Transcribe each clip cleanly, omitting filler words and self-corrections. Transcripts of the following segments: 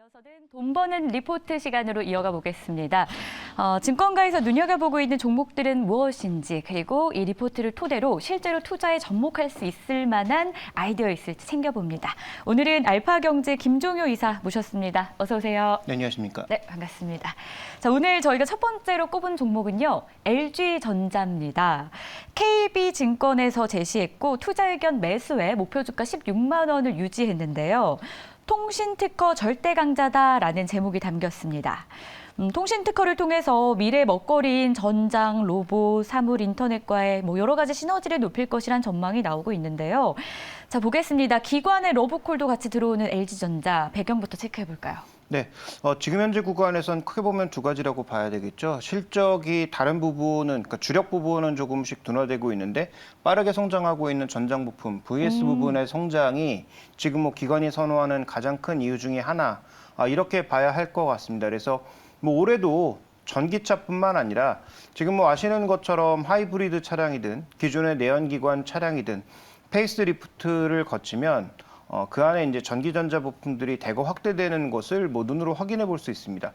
이어서는 돈 버는 리포트 시간으로 이어가 보겠습니다. 증권가에서 눈여겨보고 있는 종목들은 무엇인지, 그리고 이 리포트를 토대로 실제로 투자에 접목할 수 있을 만한 아이디어 있을지 챙겨봅니다. 오늘은 알파경제 김종효 이사 모셨습니다. 어서 오세요. 네, 안녕하십니까? 네, 반갑습니다. 자, 오늘 저희가 첫 번째로 꼽은 종목은요, LG전자입니다. KB증권에서 제시했고 투자 의견 매수에 목표 주가 16만 원을 유지했는데요. 통신 특허 절대 강자다라는 제목이 담겼습니다. 통신 특허를 통해서 미래 먹거리인 전장, 로봇, 사물, 인터넷과의 여러 가지 시너지를 높일 것이란 전망이 나오고 있는데요. 자, 보겠습니다. 기관의 러브콜도 같이 들어오는 LG전자, 배경부터 체크해 볼까요? 네, 지금 현재 구간에선 크게 보면 두 가지라고 봐야 되겠죠. 실적이 다른 부분은, 그러니까 주력 부분은 조금씩 둔화되고 있는데 빠르게 성장하고 있는 전장 부품, VS 부분의 성장이 지금 기관이 선호하는 가장 큰 이유 중에 하나, 이렇게 봐야 할 것 같습니다. 그래서 올해도 전기차뿐만 아니라 지금 아시는 것처럼 하이브리드 차량이든 기존의 내연기관 차량이든 페이스리프트를 거치면 그 안에 이제 전기전자 부품들이 대거 확대되는 것을 눈으로 확인해 볼 수 있습니다.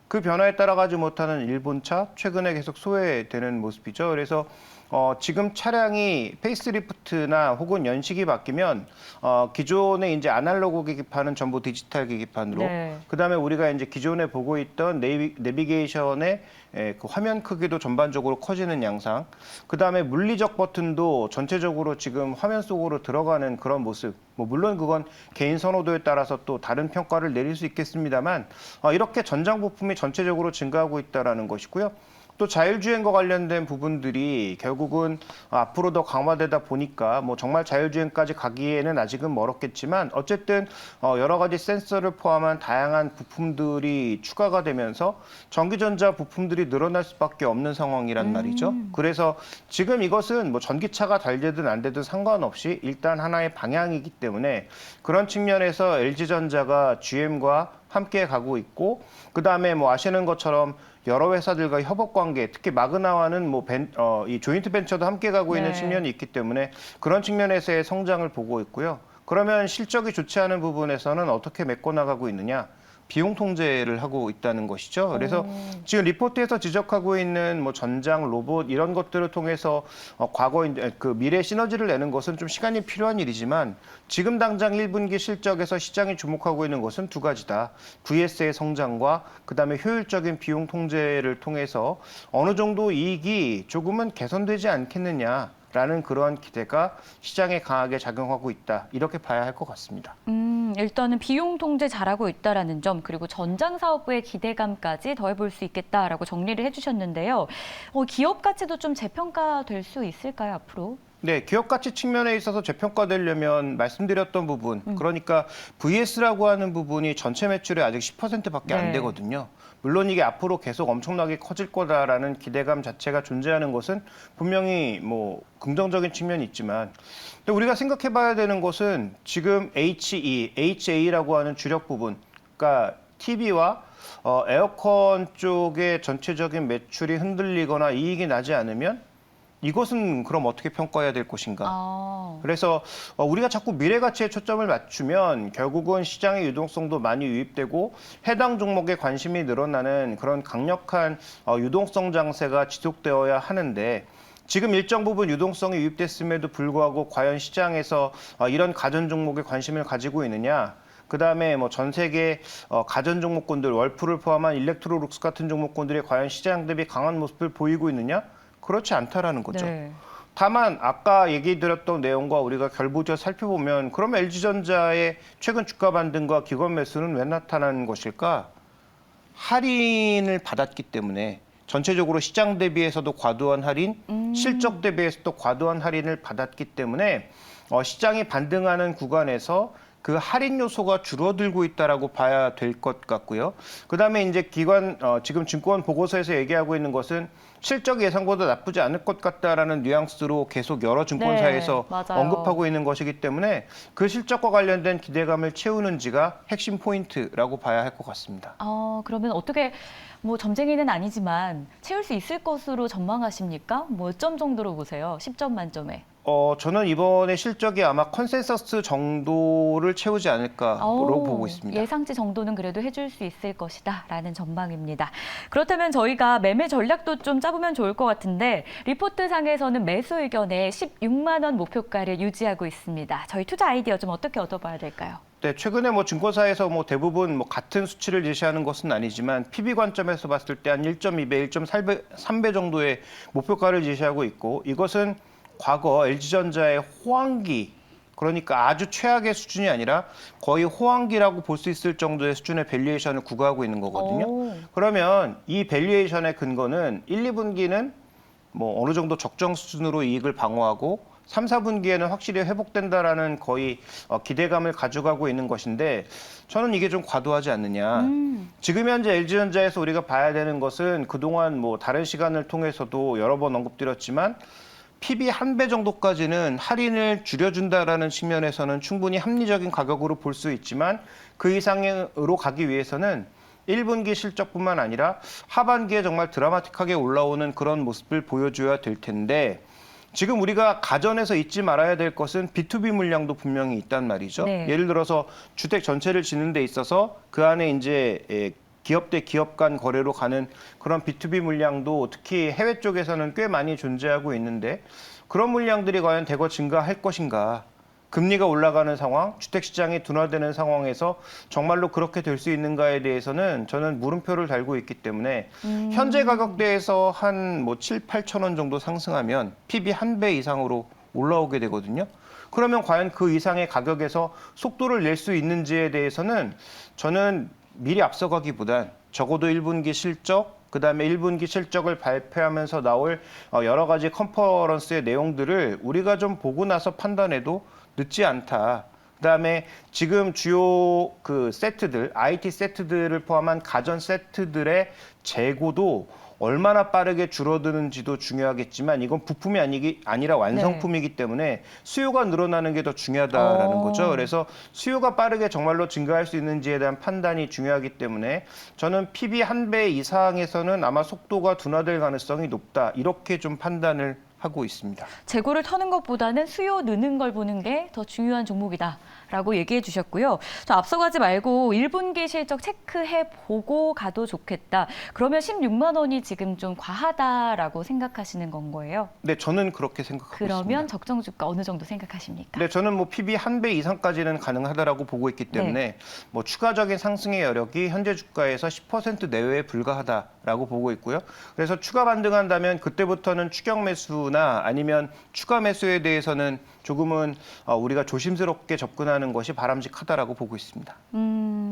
그 변화에 따라가지 못하는 일본차 최근에 계속 소외되는 모습이죠. 그래서 지금 차량이 페이스리프트나 혹은 연식이 바뀌면 기존의 이제 아날로그 계기판은 전부 디지털 계기판으로, 네. 그다음에 우리가 이제 기존에 보고 있던 내비게이션의 그 화면 크기도 전반적으로 커지는 양상, 그다음에 물리적 버튼도 전체적으로 지금 화면 속으로 들어가는 그런 모습. 물론 그건 개인 선호도에 따라서 또 다른 평가를 내릴 수 있겠습니다만 이렇게 전장 부품이 전체적으로 증가하고 있다는 것이고요. 또 자율주행과 관련된 부분들이 결국은 앞으로 더 강화되다 보니까 정말 자율주행까지 가기에는 아직은 멀었겠지만 어쨌든 여러 가지 센서를 포함한 다양한 부품들이 추가가 되면서 전기전자 부품들이 늘어날 수밖에 없는 상황이란 말이죠. 그래서 지금 이것은 전기차가 잘 되든 안 되든 상관없이 일단 하나의 방향이기 때문에 그런 측면에서 LG전자가 GM과 함께 가고 있고, 그다음에 아시는 것처럼 여러 회사들과 협업 관계, 특히 마그나와는 이 조인트 벤처도 함께 가고 있는 측면이 있기 때문에 그런 측면에서의 성장을 보고 있고요. 그러면 실적이 좋지 않은 부분에서는 어떻게 메꿔나가고 있느냐? 비용 통제를 하고 있다는 것이죠. 그래서 지금 리포트에서 지적하고 있는 전장, 로봇 이런 것들을 통해서 과거 이제 그 미래 시너지를 내는 것은 좀 시간이 필요한 일이지만 지금 당장 1분기 실적에서 시장이 주목하고 있는 것은 두 가지다. VS의 성장과 그다음에 효율적인 비용 통제를 통해서 어느 정도 이익이 조금은 개선되지 않겠느냐. 라는 그러한 기대가 시장에 강하게 작용하고 있다. 이렇게 봐야 할 것 같습니다. 일단은 비용 통제 잘하고 있다라는 점, 그리고 전장 사업부의 기대감까지 더해볼 수 있겠다라고 정리를 해주셨는데요. 기업 가치도 좀 재평가될 수 있을까요, 앞으로? 네, 기업 가치 측면에 있어서 재평가되려면 말씀드렸던 부분, 그러니까 VS라고 하는 부분이 전체 매출의 아직 10%밖에 안 되거든요. 물론 이게 앞으로 계속 엄청나게 커질 거다라는 기대감 자체가 존재하는 것은 분명히 긍정적인 측면이 있지만, 근데 우리가 생각해 봐야 되는 것은 지금 HA라고 하는 주력 부분, 그러니까 TV와 에어컨 쪽의 전체적인 매출이 흔들리거나 이익이 나지 않으면 이것은 그럼 어떻게 평가해야 될 것인가? 그래서 우리가 자꾸 미래 가치에 초점을 맞추면 결국은 시장의 유동성도 많이 유입되고 해당 종목에 관심이 늘어나는 그런 강력한 유동성 장세가 지속되어야 하는데, 지금 일정 부분 유동성이 유입됐음에도 불구하고 과연 시장에서 이런 가전 종목에 관심을 가지고 있느냐? 그다음에 전 세계 가전 종목군들, 월풀을 포함한 일렉트로룩스 같은 종목군들이 과연 시장 대비 강한 모습을 보이고 있느냐? 그렇지 않다라는 거죠. 네. 다만 아까 얘기 드렸던 내용과 우리가 결부지어 살펴보면 그럼 LG전자의 최근 주가 반등과 기관 매수는 왜 나타나는 것일까? 할인을 받았기 때문에 전체적으로 시장 대비해서도 과도한 할인, 실적 대비해서도 과도한 할인을 받았기 때문에 시장이 반등하는 구간에서 그 할인 요소가 줄어들고 있다라고 봐야 될 것 같고요. 그다음에 이제 지금 증권 보고서에서 얘기하고 있는 것은 실적 예상보다 나쁘지 않을 것 같다라는 뉘앙스로 계속 여러 증권사에서 언급하고 있는 것이기 때문에 그 실적과 관련된 기대감을 채우는지가 핵심 포인트라고 봐야 할 것 같습니다. 그러면 어떻게 점쟁이는 아니지만 채울 수 있을 것으로 전망하십니까? 몇 점 정도로 보세요? 10점 만점에. 저는 이번에 실적이 아마 컨센서스 정도를 채우지 않을까로 보고 있습니다. 예상치 정도는 그래도 해줄 수 있을 것이다라는 전망입니다. 그렇다면 저희가 매매 전략도 좀 짜보면 좋을 것 같은데 리포트상에서는 매수 의견에 16만 원 목표가를 유지하고 있습니다. 저희 투자 아이디어 좀 어떻게 얻어봐야 될까요? 네, 최근에 증권사에서 대부분 같은 수치를 제시하는 것은 아니지만 PB 관점에서 봤을 때 한 1.2배, 1.3배 정도의 목표가를 제시하고 있고 이것은 과거 LG전자의 호황기, 그러니까 아주 최악의 수준이 아니라 거의 호황기라고 볼 수 있을 정도의 수준의 밸류에이션을 구가하고 있는 거거든요. 그러면 이 밸류에이션의 근거는 1, 2분기는 어느 정도 적정 수준으로 이익을 방어하고 3, 4분기에는 확실히 회복된다라는 거의 기대감을 가져가고 있는 것인데 저는 이게 좀 과도하지 않느냐. 지금 현재 LG전자에서 우리가 봐야 되는 것은 그동안 다른 시간을 통해서도 여러 번 언급드렸지만 PB 1배 정도까지는 할인을 줄여준다라는 측면에서는 충분히 합리적인 가격으로 볼 수 있지만 그 이상으로 가기 위해서는 1분기 실적뿐만 아니라 하반기에 정말 드라마틱하게 올라오는 그런 모습을 보여줘야 될 텐데 지금 우리가 가전에서 잊지 말아야 될 것은 B2B 물량도 분명히 있단 말이죠. 네. 예를 들어서 주택 전체를 짓는 데 있어서 그 안에 이제 기업 대 기업 간 거래로 가는 그런 B2B 물량도 특히 해외 쪽에서는 꽤 많이 존재하고 있는데 그런 물량들이 과연 대거 증가할 것인가? 금리가 올라가는 상황, 주택시장이 둔화되는 상황에서 정말로 그렇게 될 수 있는가에 대해서는 저는 물음표를 달고 있기 때문에 현재 가격대에서 한 7, 8천 원 정도 상승하면 PB 1배 이상으로 올라오게 되거든요. 그러면 과연 그 이상의 가격에서 속도를 낼 수 있는지에 대해서는 저는 미리 앞서가기보단 적어도 1분기 실적, 그다음에 1분기 실적을 발표하면서 나올 여러 가지 컨퍼런스의 내용들을 우리가 좀 보고 나서 판단해도 늦지 않다. 그다음에 지금 주요 세트들, IT 세트들을 포함한 가전 세트들의 재고도 얼마나 빠르게 줄어드는지도 중요하겠지만 이건 부품이 아니라 완성품이기 때문에 수요가 늘어나는 게 더 중요하다라는 거죠. 그래서 수요가 빠르게 정말로 증가할 수 있는지에 대한 판단이 중요하기 때문에 저는 PB 1배 이상에서는 아마 속도가 둔화될 가능성이 높다. 이렇게 좀 판단을 하고 있습니다. 재고를 터는 것보다는 수요 느는 걸 보는 게 더 중요한 종목이다라고 얘기해 주셨고요. 저 앞서가지 말고 1분기 실적 체크해 보고 가도 좋겠다. 그러면 16만 원이 지금 좀 과하다라고 생각하시는 건 거예요? 네, 저는 그렇게 생각하고 있습니다. 그러면 적정 주가 어느 정도 생각하십니까? 네, 저는 PB 1배 이상까지는 가능하다라고 보고 있기 때문에 추가적인 상승의 여력이 현재 주가에서 10% 내외에 불과하다라고 보고 있고요. 그래서 추가 반등한다면 그때부터는 추격 매수나 아니면 추가 매수에 대해서는 조금은 우리가 조심스럽게 접근하는 것이 바람직하다라고 보고 있습니다.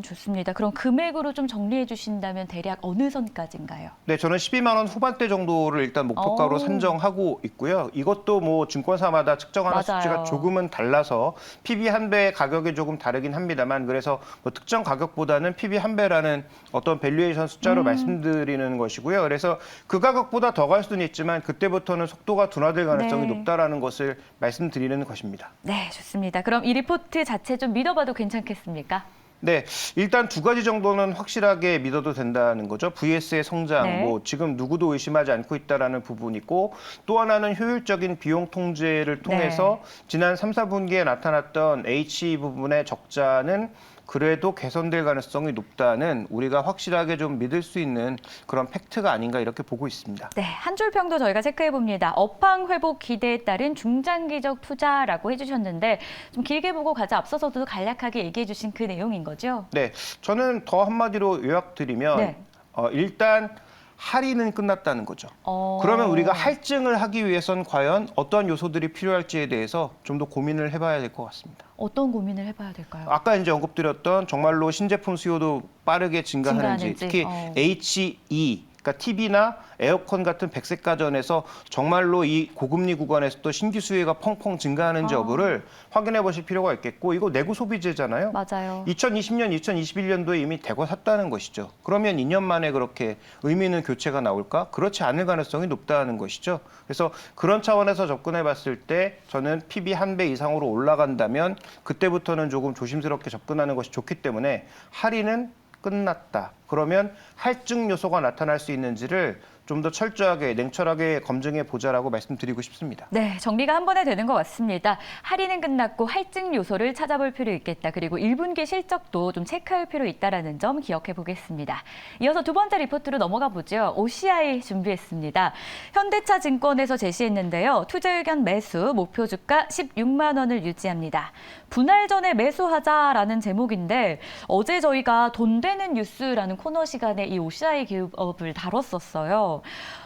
좋습니다. 그럼 금액으로 좀 정리해 주신다면 대략 어느 선까지인가요? 네, 저는 12만 원 후반대 정도를 일단 목표가로 산정하고 있고요. 이것도 증권사마다 측정하는 맞아요. 수치가 조금은 달라서 PB 1배 가격이 조금 다르긴 합니다만 그래서 특정 가격보다는 PB 1배라는 어떤 밸류에이션 숫자로 말씀드리는 것이고요. 그래서 그 가격보다 더 갈 수는 있지만 그때부터는 속도가 둔화될 가능성이 높다라는 것을 말씀드리는 것입니다. 네, 좋습니다. 그럼 이 리포트 자체 좀 믿어봐도 괜찮겠습니까? 네, 일단 두 가지 정도는 확실하게 믿어도 된다는 거죠. VS의 성장, 네. 지금 누구도 의심하지 않고 있다라는 부분이 있고 또 하나는 효율적인 비용 통제를 통해서 지난 3, 4분기에 나타났던 HE 부분의 적자는 그래도 개선될 가능성이 높다는 우리가 확실하게 좀 믿을 수 있는 그런 팩트가 아닌가 이렇게 보고 있습니다. 네, 한 줄 평도 저희가 체크해 봅니다. 업황 회복 기대에 따른 중장기적 투자라고 해주셨는데 좀 길게 보고 가자 앞서서도 간략하게 얘기해 주신 그 내용인 거죠? 네, 저는 더 한마디로 요약드리면 일단 할인은 끝났다는 거죠. 그러면 우리가 할증을 하기 위해선 과연 어떤 요소들이 필요할지에 대해서 좀 더 고민을 해봐야 될 것 같습니다. 어떤 고민을 해봐야 될까요? 아까 이제 언급드렸던 정말로 신제품 수요도 빠르게 증가하는지 특히 HE, 그러니까 TV나 에어컨 같은 백색 가전에서 정말로 이 고금리 구간에서도 신규 수요가 펑펑 증가하는지 여부를 확인해 보실 필요가 있겠고 이거 내구 소비재잖아요. 맞아요. 2020년, 2021년도에 이미 대거 샀다는 것이죠. 그러면 2년 만에 그렇게 의미 있는 교체가 나올까? 그렇지 않을 가능성이 높다는 것이죠. 그래서 그런 차원에서 접근해 봤을 때 저는 PB 1배 이상으로 올라간다면 그때부터는 조금 조심스럽게 접근하는 것이 좋기 때문에 할인은 끝났다. 그러면 할증 요소가 나타날 수 있는지를 좀 더 철저하게 냉철하게 검증해 보자라고 말씀드리고 싶습니다. 네, 정리가 한 번에 되는 것 같습니다. 할인은 끝났고 할증 요소를 찾아볼 필요 있겠다. 그리고 1분기 실적도 좀 체크할 필요 있다는 점 기억해 보겠습니다. 이어서 두 번째 리포트로 넘어가 보죠. OCI 준비했습니다. 현대차 증권에서 제시했는데요. 투자 의견 매수 목표 주가 16만 원을 유지합니다. 분할 전에 매수하자라는 제목인데 어제 저희가 돈 되는 뉴스라는 코너 시간에 이 OCI 기업을 다뤘었어요.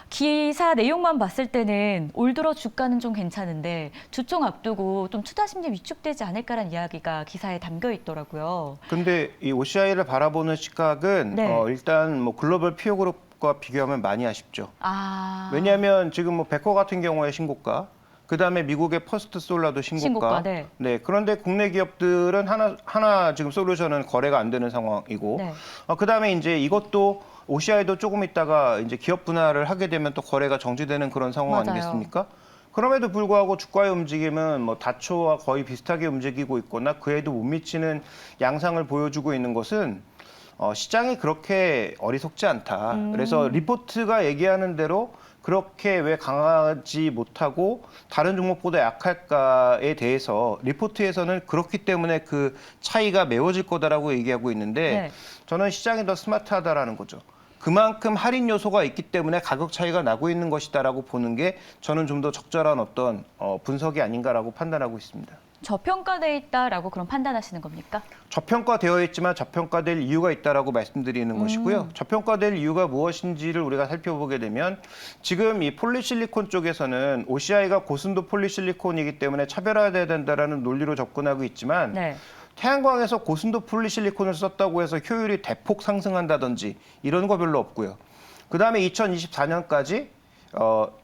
기사 내용만 봤을 때는 올 들어 주가는 좀 괜찮은데 주총 앞두고 좀 투자 심리 위축되지 않을까라는 이야기가 기사에 담겨 있더라고요. 근데 이 OCI를 바라보는 시각은 네. 일단 뭐 글로벌 피어 그룹과 비교하면 많이 아쉽죠. 아, 왜냐하면 지금 뭐 베커 같은 경우에 신고가, 그다음에 미국의 퍼스트 솔라도 신고가. 네. 네. 그런데 국내 기업들은 하나 지금 솔루션은 거래가 안 되는 상황이고, 네. 그다음에 이제 이것도 OCI도 조금 있다가 이제 기업 분할을 하게 되면 또 거래가 정지되는 그런 상황 맞아요. 아니겠습니까? 그럼에도 불구하고 주가의 움직임은 뭐 다초와 거의 비슷하게 움직이고 있거나 그에도 못 미치는 양상을 보여주고 있는 것은 시장이 그렇게 어리석지 않다. 그래서 리포트가 얘기하는 대로 그렇게 왜 강하지 못하고 다른 종목보다 약할까에 대해서 리포트에서는 그렇기 때문에 그 차이가 메워질 거다라고 얘기하고 있는데 네. 저는 시장이 더 스마트하다라는 거죠. 그만큼 할인 요소가 있기 때문에 가격 차이가 나고 있는 것이다라고 보는 게 저는 좀 더 적절한 어떤 분석이 아닌가라고 판단하고 있습니다. 저평가돼 있다라고 그럼 판단하시는 겁니까? 저평가되어 있지만 저평가될 이유가 있다라고 말씀드리는 것이고요. 저평가될 이유가 무엇인지를 우리가 살펴보게 되면 지금 이 폴리실리콘 쪽에서는 OCI가 고순도 폴리실리콘이기 때문에 차별화돼야 된다라는 논리로 접근하고 있지만 네. 태양광에서 고순도 폴리실리콘을 썼다고 해서 효율이 대폭 상승한다든지 이런 거 별로 없고요. 그다음에 2024년까지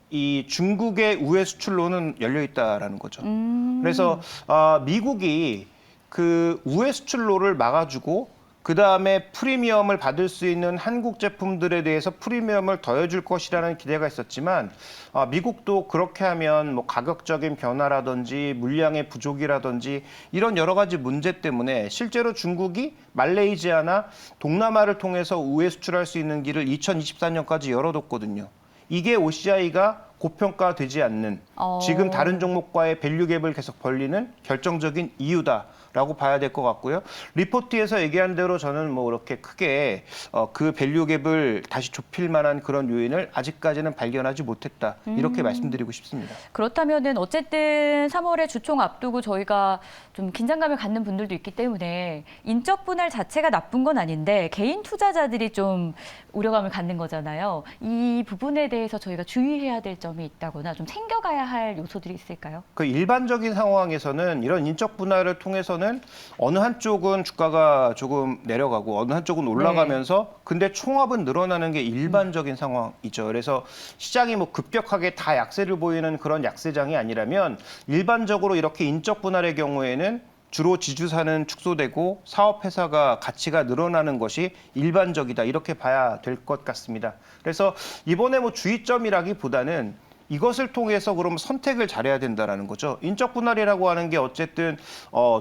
이 중국의 우회 수출로는 열려 있다라는 거죠. 그래서 미국이 그 우회 수출로를 막아주고 그 다음에 프리미엄을 받을 수 있는 한국 제품들에 대해서 프리미엄을 더해줄 것이라는 기대가 있었지만 미국도 그렇게 하면 뭐 가격적인 변화라든지 물량의 부족이라든지 이런 여러 가지 문제 때문에 실제로 중국이 말레이시아나 동남아를 통해서 우회 수출할 수 있는 길을 2024년까지 열어뒀거든요. 이게 OCI가 고평가되지 않는 지금 다른 종목과의 밸류 갭을 계속 벌리는 결정적인 이유다라고 봐야 될 것 같고요. 리포트에서 얘기한 대로 저는 뭐 이렇게 크게 그 밸류 갭을 다시 좁힐 만한 그런 요인을 아직까지는 발견하지 못했다. 이렇게 말씀드리고 싶습니다. 그렇다면은 어쨌든 3월에 주총 앞두고 저희가 좀 긴장감을 갖는 분들도 있기 때문에 인적 분할 자체가 나쁜 건 아닌데 개인 투자자들이 좀 우려감을 갖는 거잖아요. 이 부분에 대해서 저희가 주의해야 될 점이 있다거나 좀 챙겨가야 할 요소들이 있을까요? 그 일반적인 상황에서는 이런 인적 분할을 통해서는 어느 한쪽은 주가가 조금 내려가고 어느 한쪽은 올라가면서 근데 총합은 늘어나는 게 일반적인 상황이죠. 그래서 시장이 뭐 급격하게 다 약세를 보이는 그런 약세장이 아니라면 일반적으로 이렇게 인적 분할의 경우에는 주로 지주사는 축소되고 사업회사가 가치가 늘어나는 것이 일반적이다. 이렇게 봐야 될 것 같습니다. 그래서 이번에 뭐 주의점이라기보다는 이것을 통해서 그럼 선택을 잘해야 된다라는 거죠. 인적 분할이라고 하는 게 어쨌든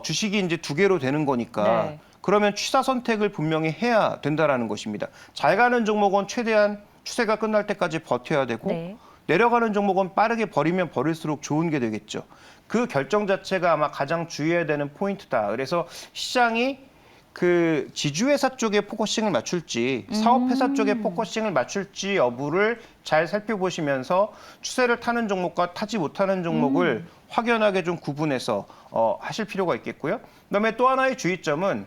주식이 이제 두 개로 되는 거니까 네. 그러면 취사 선택을 분명히 해야 된다라는 것입니다. 잘 가는 종목은 최대한 추세가 끝날 때까지 버텨야 되고 네. 내려가는 종목은 빠르게 버리면 버릴수록 좋은 게 되겠죠. 그 결정 자체가 아마 가장 주의해야 되는 포인트다. 그래서 시장이 그 지주회사 쪽에 포커싱을 맞출지 사업회사 쪽에 포커싱을 맞출지 여부를 잘 살펴보시면서 추세를 타는 종목과 타지 못하는 종목을 확연하게 좀 구분해서 하실 필요가 있겠고요. 그다음에 또 하나의 주의점은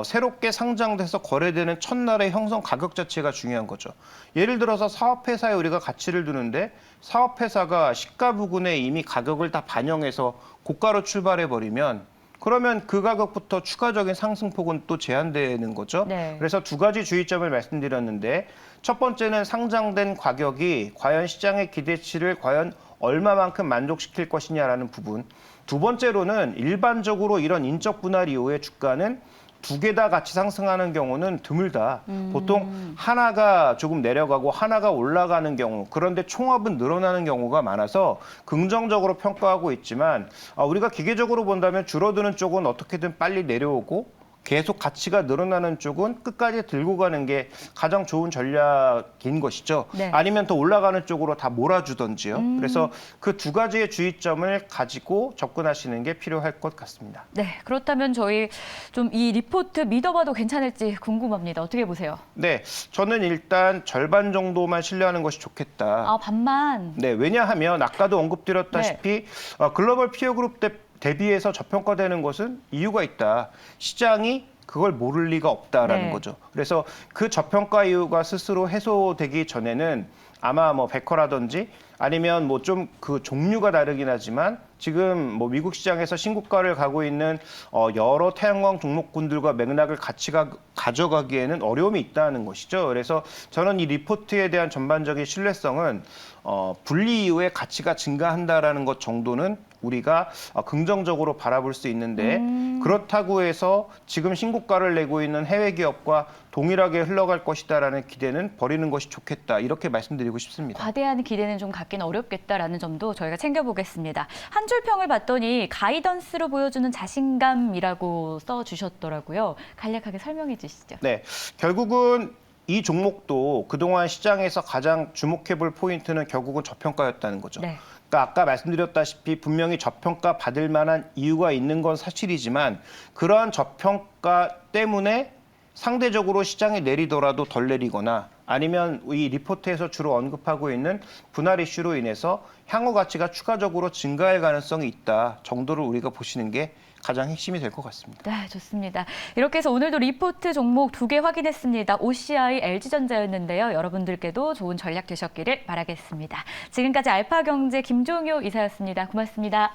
새롭게 상장돼서 거래되는 첫날의 형성 가격 자체가 중요한 거죠. 예를 들어서 사업회사에 우리가 가치를 두는데 사업회사가 시가 부근에 이미 가격을 다 반영해서 고가로 출발해버리면 그러면 그 가격부터 추가적인 상승폭은 또 제한되는 거죠. 네. 그래서 두 가지 주의점을 말씀드렸는데 첫 번째는 상장된 가격이 과연 시장의 기대치를 과연 얼마만큼 만족시킬 것이냐라는 부분. 두 번째로는 일반적으로 이런 인적 분할 이후에 주가는 두 개 다 같이 상승하는 경우는 드물다. 보통 하나가 조금 내려가고 하나가 올라가는 경우, 그런데 총합은 늘어나는 경우가 많아서 긍정적으로 평가하고 있지만 우리가 기계적으로 본다면 줄어드는 쪽은 어떻게든 빨리 내려오고 계속 가치가 늘어나는 쪽은 끝까지 들고 가는 게 가장 좋은 전략인 것이죠. 네. 아니면 더 올라가는 쪽으로 다 몰아주던지요. 그래서 그 두 가지의 주의점을 가지고 접근하시는 게 필요할 것 같습니다. 네, 그렇다면 저희 좀 이 리포트 믿어봐도 괜찮을지 궁금합니다. 어떻게 보세요? 네, 저는 일단 절반 정도만 신뢰하는 것이 좋겠다. 아, 반만. 네, 왜냐하면 아까도 언급드렸다시피 글로벌 피어그룹 대비해서 저평가되는 것은 이유가 있다. 시장이 그걸 모를 리가 없다라는 네. 거죠. 그래서 그 저평가 이유가 스스로 해소되기 전에는 아마 뭐 베커라든지 아니면 뭐 좀 그 종류가 다르긴 하지만 지금 뭐 미국 시장에서 신고가를 가고 있는 여러 태양광 종목군들과 맥락을 같이 가져가기에는 어려움이 있다는 것이죠. 그래서 저는 이 리포트에 대한 전반적인 신뢰성은 분리 이후에 가치가 증가한다라는 것 정도는 우리가 긍정적으로 바라볼 수 있는데 그렇다고 해서 지금 신고가를 내고 있는 해외 기업과 동일하게 흘러갈 것이다라는 기대는 버리는 것이 좋겠다. 이렇게 말씀드리고 싶습니다. 과대한 기대는 좀 갖기는 어렵겠다라는 점도 저희가 챙겨보겠습니다. 한 줄 평을 봤더니 가이던스로 보여주는 자신감이라고 써주셨더라고요. 간략하게 설명해 주시죠. 네, 결국은 이 종목도 그동안 시장에서 가장 주목해볼 포인트는 결국은 저평가였다는 거죠. 네. 그러니까 아까 말씀드렸다시피 분명히 저평가 받을 만한 이유가 있는 건 사실이지만 그러한 저평가 때문에 상대적으로 시장이 내리더라도 덜 내리거나 아니면 이 리포트에서 주로 언급하고 있는 분할 이슈로 인해서 향후 가치가 추가적으로 증가할 가능성이 있다 정도를 우리가 보시는 게 가장 핵심이 될 것 같습니다. 네, 좋습니다. 이렇게 해서 오늘도 리포트 종목 2개 확인했습니다. OCI, LG전자였는데요. 여러분들께도 좋은 전략 되셨기를 바라겠습니다. 지금까지 알파경제 김종효 이사였습니다. 고맙습니다.